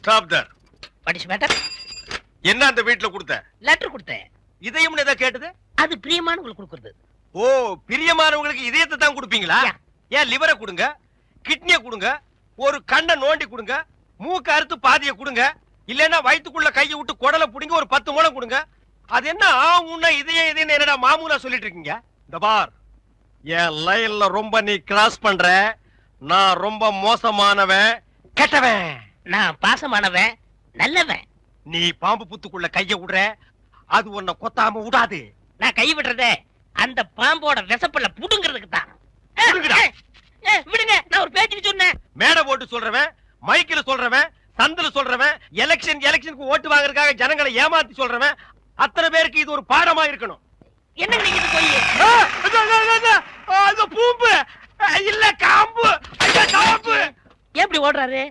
Stop there. What is matter? என்ன அந்த வீட்ல கொடுத்த? லெட்டர் கொடுத்தேன். இதயம் ஏதோ கேட்டது? அது பிரியமானவங்களுக்கு கொடுக்கிறது. ஓ, பிரியமானவங்களுக்கு இதயத்தை தான் கொடுப்பீங்களா? Yeah. ஏன் லிவரை கொடுங்க, கிட்னியை கொடுங்க, ஒரு கண்ணை நோண்டி கொடுங்க, மூக்க அறுத்து பாதியை கொடுங்க, இல்லன்னா வயித்துக்குள்ள கையை விட்டு குடலை புடிங்க ஒரு 10 முழம் கொடுங்க. அது என்ன உன்ன இதயம் என்னடா மாமூலா சொல்லிட்டு இருக்கீங்க? இந்த பார், என் லைன்ல ரொம்ப நீ கிராஸ் பண்ற. நான் ரொம்ப மோசமானவன், கெட்டவன். நான் பாசமானவன், நல்லவன். நீ பாம்பு புத்துக்குள்ள கைய விடுற, அது உன்னை கொத்தாம விடாது. நான் கை விடுறதே அந்த பாம்போட விசப்பல்ல புடுங்கிறதுக்கு தான். புடுங்குடா. விடுங்க, நான் ஒரு பேச்சுக்கு சொன்னேன். மேடை போட்டு சொல்றவன், மைக்கில சொல்றவன், சந்தில சொல்றவன், எலெக்ஷனுக்கு ஓட்டு வாங்குறதுக்காக ஜனங்களை ஏமாத்தி சொல்றவன், அத்தனை பேருக்கு இது ஒரு பாடமா இருக்கணும். என்ன நீங்க இது போய் அது பூம்பு இல்ல காம்பு, காம்பு. எப்படி ஓடுறாரு?